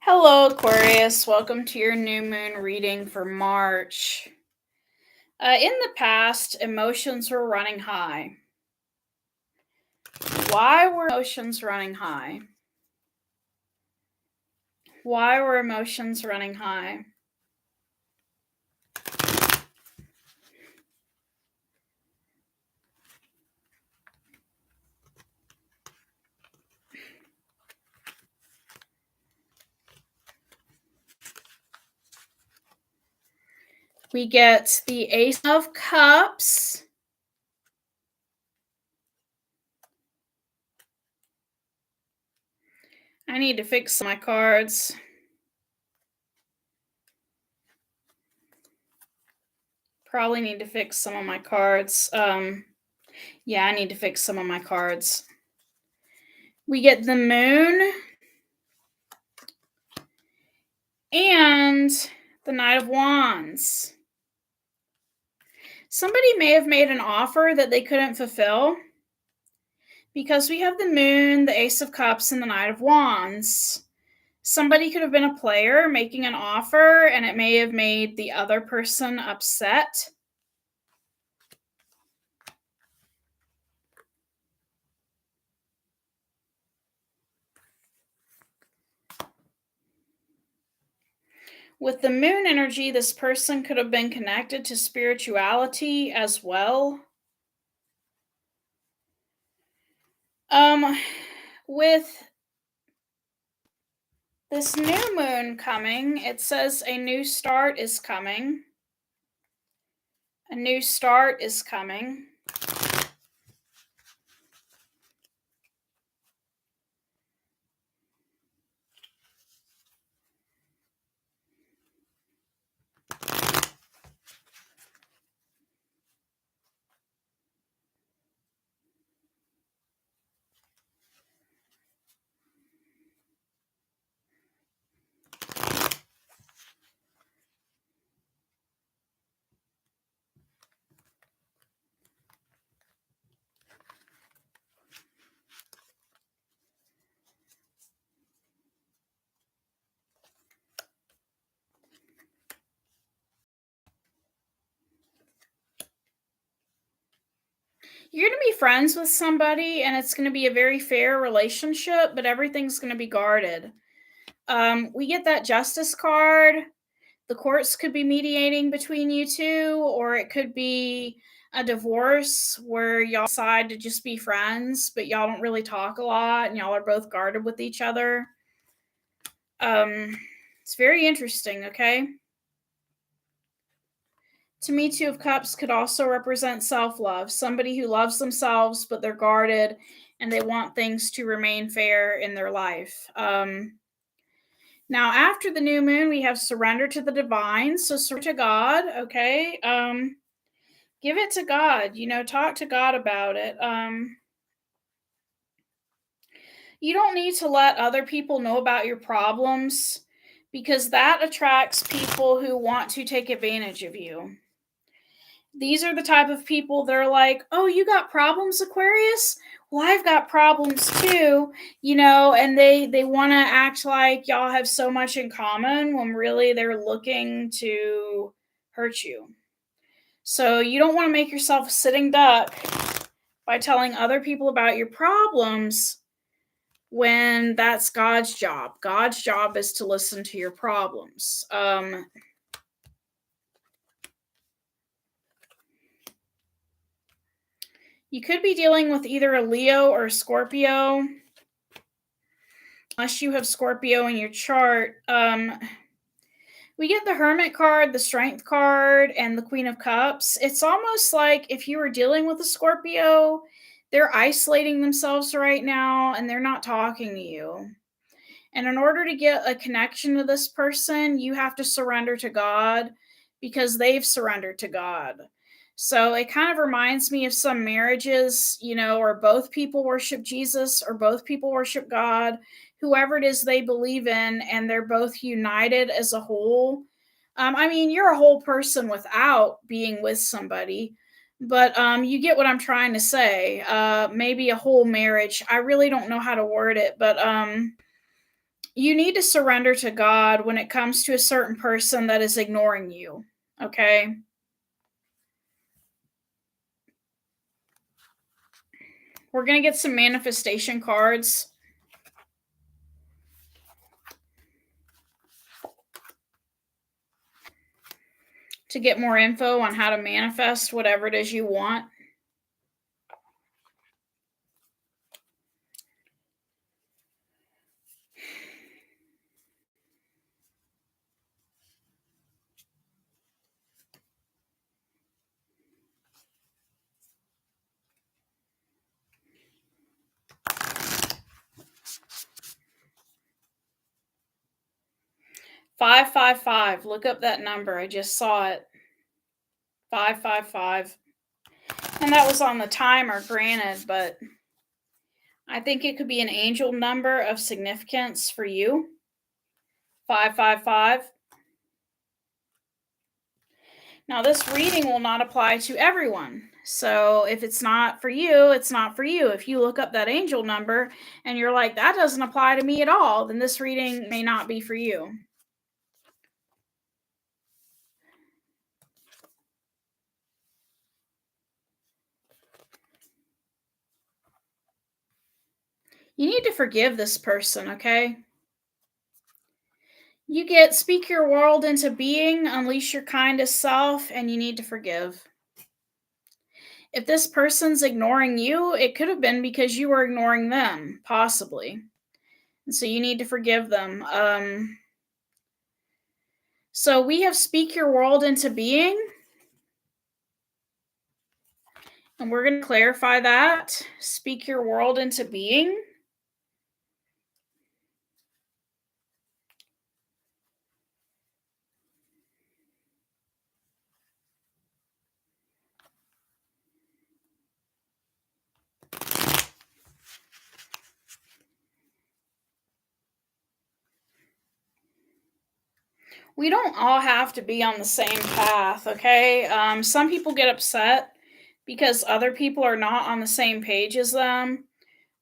Hello, Aquarius. Welcome to your new moon reading for March. In the past, emotions were running high. Why were emotions running high? Why were emotions running high? We get the Ace of Cups. I need to fix my cards. Probably need to fix some of my cards. Yeah, I need to fix some of my cards. We get the Moon and the Knight of Wands. Somebody may have made an offer that they couldn't fulfill because we have the Moon, the Ace of Cups, and the Knight of Wands. Somebody could have been a player making an offer, and it may have made the other person upset. With the Moon energy, this person could have been connected to spirituality as well. With this new moon coming, it says a new start is coming. A new start is coming. You're going to be friends with somebody, and it's going to be a very fair relationship, but everything's going to be guarded. We get that Justice card. The courts could be mediating between you two, or it could be a divorce where y'all decide to just be friends, but y'all don't really talk a lot, and y'all are both guarded with each other. It's very interesting, okay? To me, Two of Cups could also represent self-love. Somebody who loves themselves, but they're guarded and they want things to remain fair in their life. Now, after the new moon, we have surrender to the divine. So surrender to God, okay? Give it to God. Talk to God about it. You don't need to let other people know about your problems because that attracts people who want to take advantage of you. These are the type of people that are like, oh, you got problems, Aquarius? Well, I've got problems too, and they want to act like y'all have so much in common when really they're looking to hurt you. So you don't want to make yourself a sitting duck by telling other people about your problems when that's God's job. God's job is to listen to your problems. You could be dealing with either a Leo or a Scorpio. Unless you have Scorpio in your chart. We get the Hermit card, the Strength card, and the Queen of Cups. It's almost like if you were dealing with a Scorpio, they're isolating themselves right now and they're not talking to you. And in order to get a connection to this person, you have to surrender to God because they've surrendered to God. So it kind of reminds me of some marriages, where both people worship Jesus or both people worship God, whoever it is they believe in, and they're both united as a whole. You're a whole person without being with somebody, but you get what I'm trying to say. Maybe a whole marriage. I really don't know how to word it, but You need to surrender to God when it comes to a certain person that is ignoring you. Okay. We're going to get some manifestation cards. To get more info on how to manifest whatever it is you want. Five, 555. Look up that number. I just saw it. 555. And that was on the timer, granted, but I think it could be an angel number of significance for you. 555. Now, this reading will not apply to everyone. So if it's not for you, it's not for you. If you look up that angel number and you're like, that doesn't apply to me at all, then this reading may not be for you. You need to forgive this person, okay? You get speak your world into being, unleash your kindest self, and you need to forgive. If this person's ignoring you, it could have been because you were ignoring them, possibly. And so you need to forgive them. So we have speak your world into being. And we're going to clarify that. Speak your world into being. We don't all have to be on the same path, okay? Some people get upset because other people are not on the same page as them.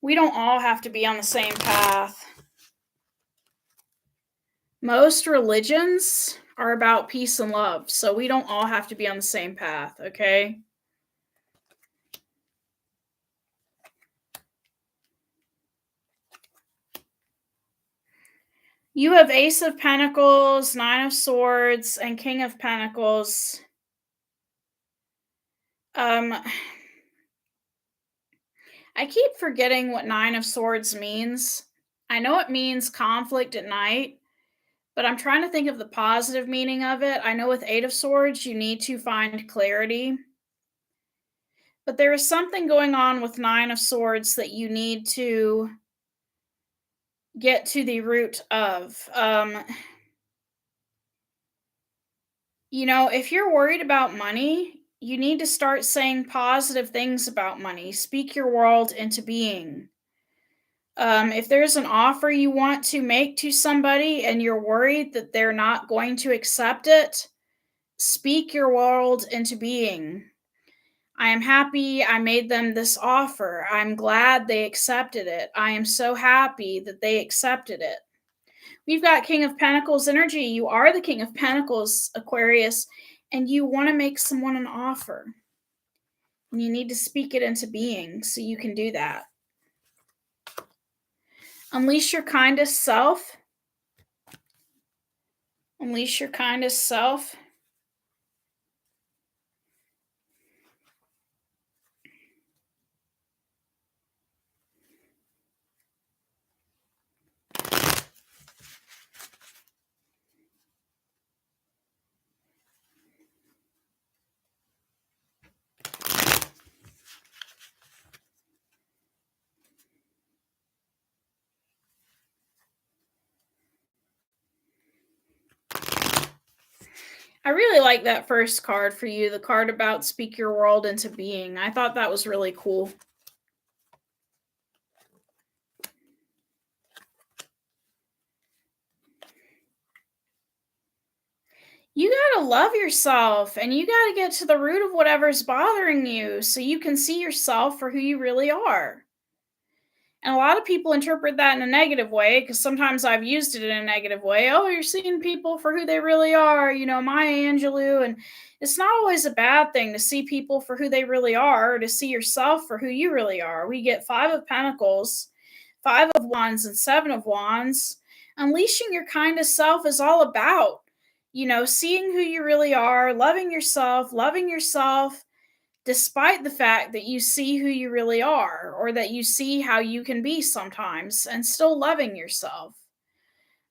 We don't all have to be on the same path. Most religions are about peace and love, so we don't all have to be on the same path, okay? You have Ace of Pentacles, Nine of Swords, and King of Pentacles. I keep forgetting what Nine of Swords means. I know it means conflict at night, but I'm trying to think of the positive meaning of it. I know with Eight of Swords, you need to find clarity. But there is something going on with Nine of Swords that you need to get to the root of. If you're worried about money, you need to start saying positive things about money. Speak your world into being. If there's an offer you want to make to somebody and you're worried that they're not going to accept it, speak your world into being. I am happy I made them this offer. I'm glad they accepted it. I am so happy that they accepted it. We've got King of Pentacles energy. You are the King of Pentacles, Aquarius, and you want to make someone an offer. And you need to speak it into being so you can do that. Unleash your kindest self. Unleash your kindest self. I really like that first card for you, the card about speak your world into being. I thought that was really cool. You got to love yourself and you got to get to the root of whatever's bothering you so you can see yourself for who you really are. And a lot of people interpret that in a negative way because sometimes I've used it in a negative way. Oh, you're seeing people for who they really are, Maya Angelou. And it's not always a bad thing to see people for who they really are, or to see yourself for who you really are. We get Five of Pentacles, Five of Wands, and Seven of Wands. Unleashing your kindest self is all about, seeing who you really are, loving yourself despite the fact that you see who you really are, or that you see how you can be sometimes, and still loving yourself.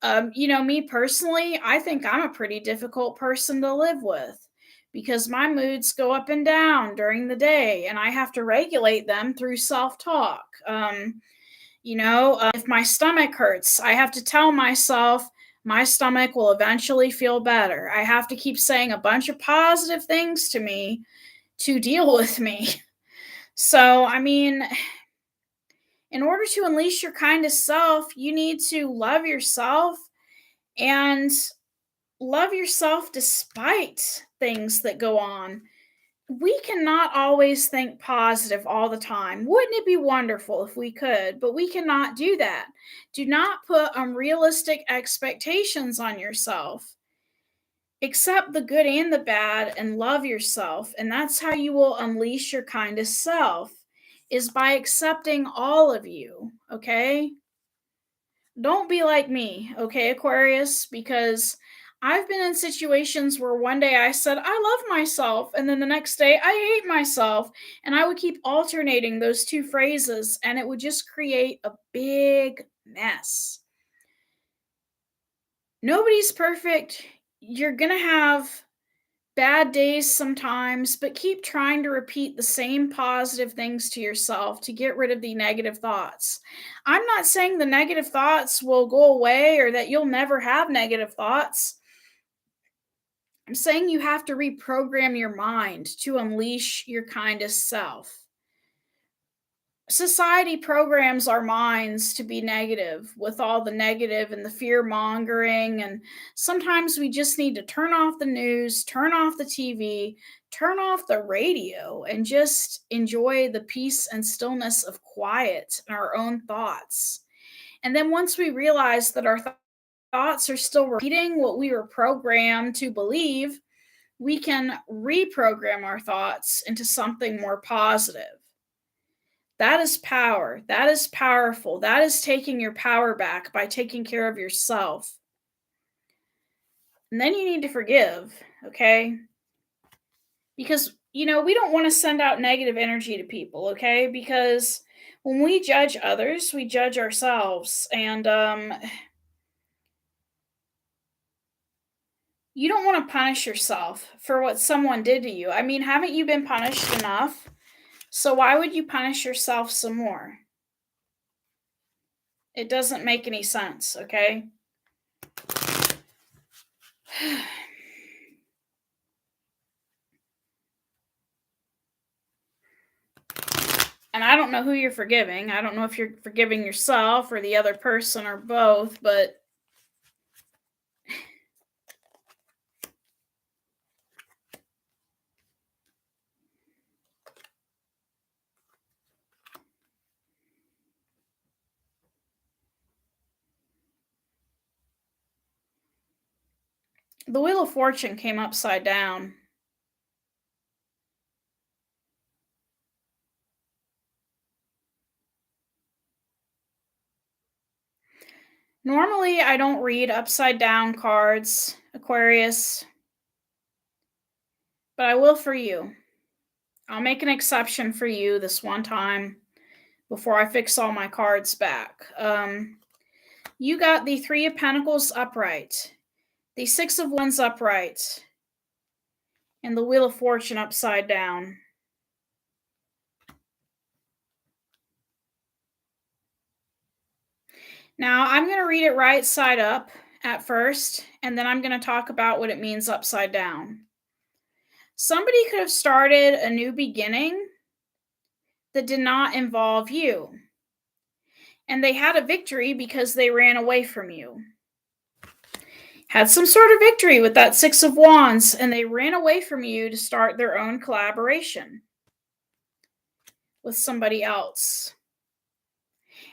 Me personally, I think I'm a pretty difficult person to live with because my moods go up and down during the day, and I have to regulate them through self talk. If my stomach hurts, I have to tell myself my stomach will eventually feel better. I have to keep saying a bunch of positive things to me to deal with me. So, in order to unleash your kindest self, you need to love yourself, and love yourself despite things that go on. We cannot always think positive all the time. Wouldn't it be wonderful if we could? But we cannot do that. Do not put unrealistic expectations on yourself. Accept the good and the bad and love yourself. And that's how you will unleash your kindest self, is by accepting all of you, okay? Don't be like me, okay, Aquarius? Because I've been in situations where one day I said, I love myself, and then the next day, I hate myself. And I would keep alternating those two phrases, and it would just create a big mess. Nobody's perfect. You're going to have bad days sometimes, but keep trying to repeat the same positive things to yourself to get rid of the negative thoughts. I'm not saying the negative thoughts will go away or that you'll never have negative thoughts. I'm saying you have to reprogram your mind to unleash your kindest self. Society programs our minds to be negative with all the negative and the fear mongering. And sometimes we just need to turn off the news, turn off the TV, turn off the radio, and just enjoy the peace and stillness of quiet and our own thoughts. And then once we realize that our thoughts are still repeating what we were programmed to believe, we can reprogram our thoughts into something more positive. That is power. That is powerful. That is taking your power back by taking care of yourself. And then you need to forgive, okay? Because, we don't want to send out negative energy to people, okay? Because when we judge others, we judge ourselves. And you don't want to punish yourself for what someone did to you. Haven't you been punished enough? So why would you punish yourself some more? It doesn't make any sense, okay? And I don't know who you're forgiving. I don't know if you're forgiving yourself or the other person or both, but the Wheel of Fortune came upside down. Normally, I don't read upside down cards, Aquarius, but I will for you. I'll make an exception for you this one time before I fix all my cards back. You got the Three of Pentacles upright, the Six of Wands upright, and the Wheel of Fortune upside down. Now, I'm going to read it right side up at first, and then I'm going to talk about what it means upside down. Somebody could have started a new beginning that did not involve you, and they had a victory because they ran away from you. Had some sort of victory with that Six of Wands, and they ran away from you to start their own collaboration with somebody else.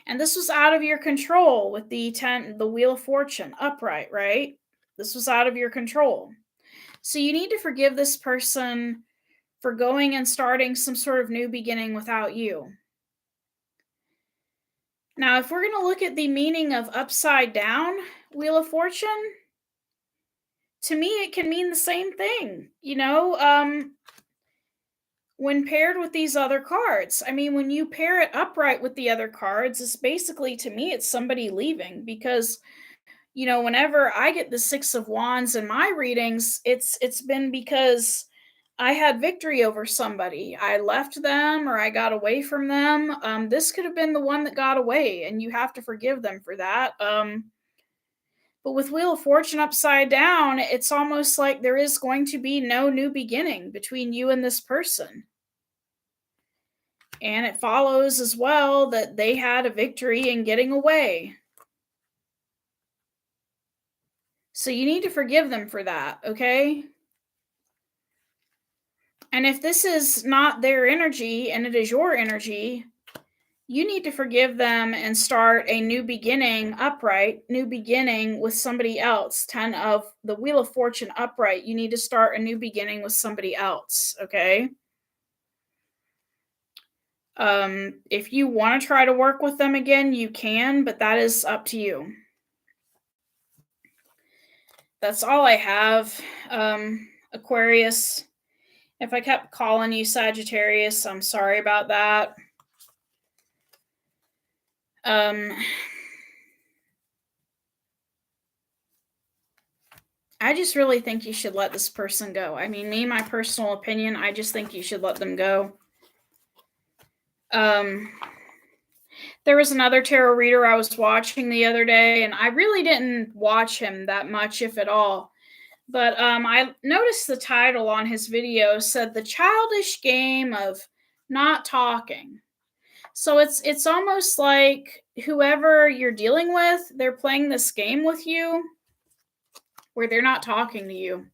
And this was out of your control with the Wheel of Fortune upright, right? This was out of your control. So you need to forgive this person for going and starting some sort of new beginning without you. Now, if we're going to look at the meaning of upside down Wheel of Fortune, to me, it can mean the same thing. When paired with these other cards. I mean, when you pair it upright with the other cards, it's basically, to me, it's somebody leaving because, whenever I get the 6 of Wands in my readings, it's been because I had victory over somebody. I left them or I got away from them. This could have been the one that got away, and you have to forgive them for that. But with Wheel of Fortune upside down, it's almost like there is going to be no new beginning between you and this person. And it follows as well that they had a victory in getting away. So you need to forgive them for that, okay? And if this is not their energy and it is your energy, you need to forgive them and start a new beginning upright, new beginning with somebody else. 10 of the Wheel of Fortune upright, you need to start a new beginning with somebody else, okay? If you want to try to work with them again, you can, but that is up to you. That's all I have, Aquarius. If I kept calling you Sagittarius, I'm sorry about that. I just really think you should let this person go. I mean, me, my personal opinion, I just think you should let them go. There was another tarot reader I was watching the other day, and I really didn't watch him that much, if at all. But I noticed the title on his video said "The Childish Game of Not Talking." So it's almost like whoever you're dealing with, they're playing this game with you where they're not talking to you.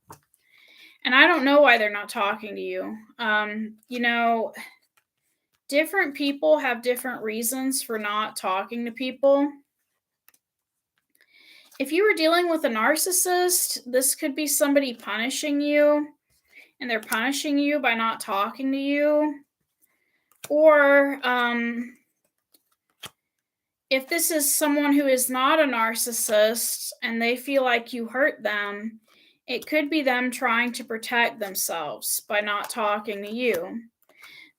And I don't know why they're not talking to you. Different people have different reasons for not talking to people. If you were dealing with a narcissist, this could be somebody punishing you, and they're punishing you by not talking to you. Or if this is someone who is not a narcissist and they feel like you hurt them, it could be them trying to protect themselves by not talking to you.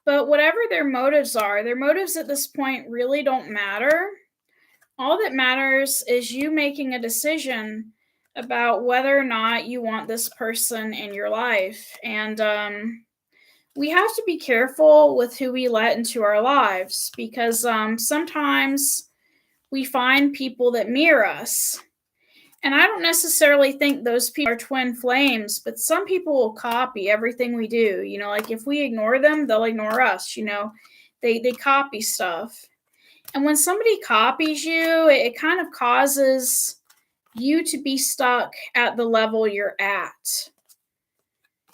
But whatever their motives are, their motives at this point really don't matter. All that matters is you making a decision about whether or not you want this person in your life. And we have to be careful with who we let into our lives because sometimes we find people that mirror us. And I don't necessarily think those people are twin flames, but some people will copy everything we do. Like if we ignore them, they'll ignore us. They copy stuff. And when somebody copies you, it kind of causes you to be stuck at the level you're at.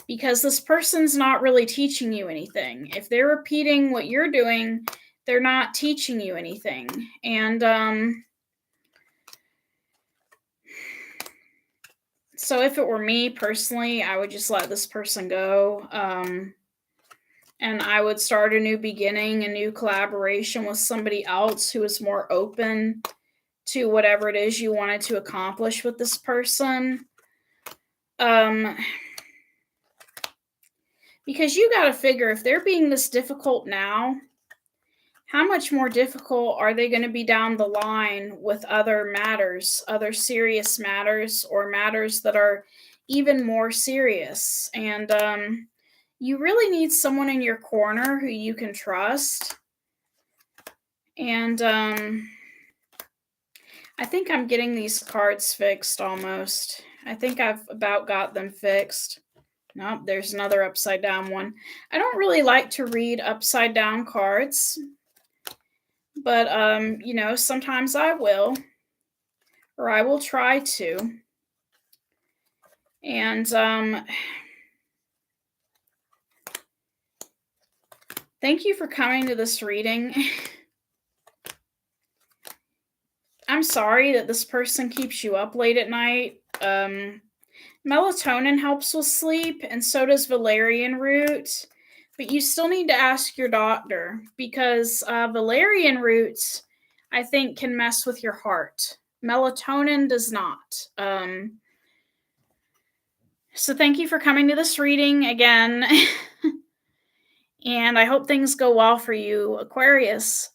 Because this person's not really teaching you anything. If they're repeating what you're doing, they're not teaching you anything. And so if it were me personally, I would just let this person go. And I would start a new beginning, a new collaboration with somebody else who is more open to whatever it is you wanted to accomplish with this person. Because you got to figure if they're being this difficult now, how much more difficult are they going to be down the line with other matters, other serious matters, or matters that are even more serious? And you really need someone in your corner who you can trust. And I think I'm getting these cards fixed almost. I think I've about got them fixed. Nope, there's another upside down one. I don't really like to read upside down cards. But, sometimes I will, or I will try to. And thank you for coming to this reading. I'm sorry that this person keeps you up late at night. Melatonin helps with sleep, and so does valerian root. But you still need to ask your doctor because valerian roots, I think, can mess with your heart. Melatonin does not. So thank you for coming to this reading again. And I hope things go well for you, Aquarius.